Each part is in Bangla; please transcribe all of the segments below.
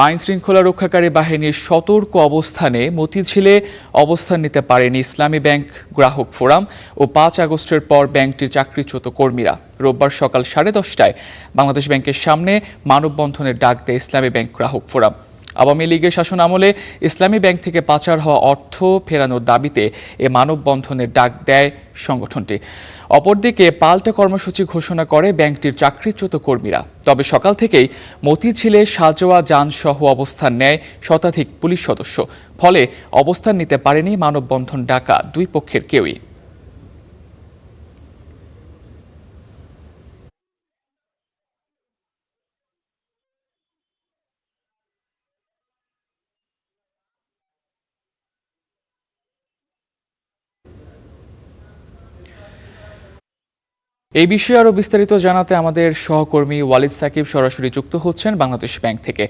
আইনশৃঙ্খলা রক্ষাকারী বাহিনীর সতর্ক অবস্থানে মতিঝিলে অবস্থান নিতে পারেনি ইসলামী ব্যাংক গ্রাহক ফোরাম ও ৫ আগস্টের পর ব্যাংকটির চাকরিচ্যুত কর্মীরা। রোববার সকাল 10:30টায় বাংলাদেশ ব্যাংকের সামনে মানববন্ধনের ডাক দেয় ইসলামী ব্যাংক গ্রাহক ফোরাম। আওয়ামী লীগের শাসন আমলে ইসলামী ব্যাংক থেকে পাচার হওয়া অর্থ ফেরানোর দাবিতে এ মানববন্ধনের ডাক দেয় সংগঠনটি। অপরদিকে পাল্টা কর্মসূচি ঘোষণা করে ব্যাংকটির চাকরিচ্যুত কর্মীরা। তবে সকাল থেকেই মতিঝিলে সাজোয়া যানসহ অবস্থান নেয় শতাধিক পুলিশ সদস্য। ফলে অবস্থান নিতে পারেনি মানববন্ধন ডাকা দুই পক্ষের কেউই। এই বিষয়ে আরো বিস্তারিত জানাতে আমাদের সহকর্মী ওয়ালিদ সাকিব সরাসরি যুক্ত হচ্ছেন বাংলাদেশ ব্যাংক থেকে।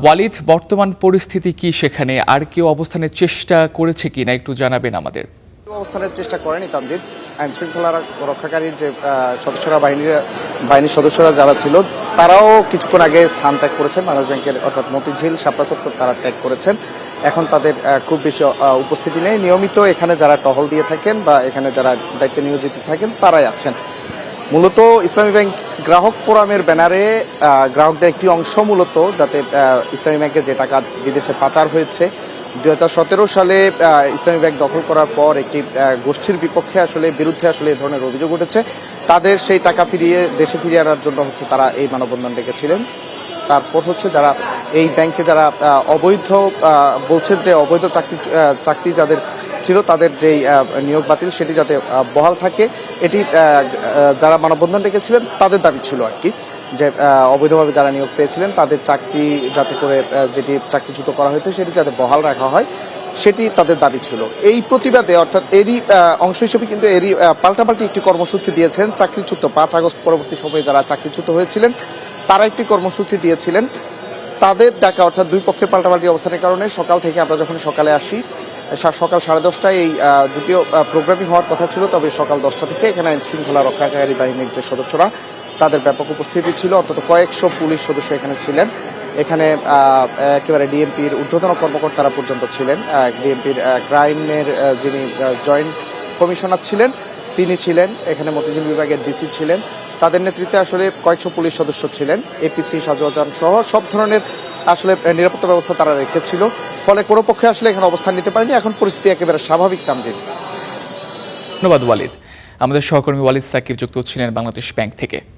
ওয়ালিদ, বর্তমান পরিস্থিতি কি সেখানে? আর কেউ অবস্থানের চেষ্টা করেছে কিনা একটু জানাবেন আমাদের। অবস্থানের চেষ্টা করেনি তামজিদ। আইন শৃঙ্খলা রক্ষাকারীর যে সদস্যরা বাহিনীর সদস্যরা যারা ছিল তারাও কিছুক্ষণ আগে স্থান ত্যাগ করেছেন। বাংলাদেশ ব্যাংকের অর্থাৎ মতিঝিল শাপলা চত্বর তারা ত্যাগ করেছেন। এখন তাদের খুব বেশি উপস্থিতি নেই। নিয়মিত এখানে যারা টহল দিয়ে থাকেন বা এখানে যারা দায়িত্বে নিয়োজিত থাকেন তারাই আছেন। মূলত ইসলামী ব্যাংক গ্রাহক ফোরামের ব্যানারে গ্রাহকদের একটি অংশ মূলত যাতে ইসলামী ব্যাংকের যে টাকা বিদেশে পাচার হয়েছে 2017 সালে ইসলামী ব্যাংক দখল করার পর একটি গোষ্ঠীর বিরুদ্ধে আসলে এই ধরনের অভিযোগ উঠেছে। তাদের সেই টাকা দেশে ফিরিয়ে আনার জন্য তারা এই মানববন্ধন ডেকেছিলেন। তারপর যারা এই ব্যাংকে যারা অবৈধ বলছেন যে অবৈধ চাকরি যাদের ছিল তাদের যেই নিয়োগ বাতিল সেটি যাতে বহাল থাকে, এটি যারা মানববন্ধন ডেকেছিলেন তাদের দাবি ছিল আর কি, যে অবৈধভাবে যারা নিয়োগ পেয়েছিলেন তাদের চাকরি যাতে করে যেটি চাকরিচ্যুত করা হয়েছে সেটি যাতে বহাল রাখা হয়, সেটি তাদের দাবি ছিল। এই প্রতিবাদে অর্থাৎ এরই অংশ হিসেবে কিন্তু এরই পাল্টাপাল্টি একটি কর্মসূচি দিয়েছেন চাকরিচ্যুত 5 আগস্ট পরবর্তী সময়ে যারা চাকরিচ্যুত হয়েছিলেন তারা একটি কর্মসূচি দিয়েছিলেন। তাদের ডাকা অর্থাৎ দুই পক্ষের পাল্টাপাল্টি অবস্থানের কারণে সকাল থেকে আমরা যখন সকালে আসি সকাল 10:30টায় এই দুটিও প্রোগ্রামিং হওয়ার কথা ছিল, তবে সকাল 10টা থেকে এখানে আইন শৃঙ্খলা রক্ষাকারী বাহিনীর যে সদস্যরা তাদের ব্যাপক উপস্থিতি ছিল। অন্তত কয়েকশো পুলিশ সদস্য এখানে ছিলেন। এখানে একেবারে ডিএমপির ঊর্ধ্বতন কর্মকর্তারা পর্যন্ত ছিলেন। ডিএমপির ক্রাইমের যিনি জয়েন্ট কমিশনার ছিলেন তিনি ছিলেন। এখানে মতিঝিল বিভাগের ডিসি ছিলেন। তাদের নেতৃত্বে আসলে কয়েকশো পুলিশ সদস্য ছিলেন। এপিসি, সাজোয়াজান সহ সব ধরনের নিরাপত্তা ব্যবস্থা তারা রেখেছিল। ফলে কোনো পক্ষে এখানে অবস্থান নিতে পারেনি। এখন পরিস্থিতি একেবারে স্বাভাবিক তামজিদ। ধন্যবাদ ওয়ালিদ। আমাদের সহকর্মী ওয়ালিদ সাকিব যুক্ত ছিলেন বাংলাদেশ ব্যাংক থেকে।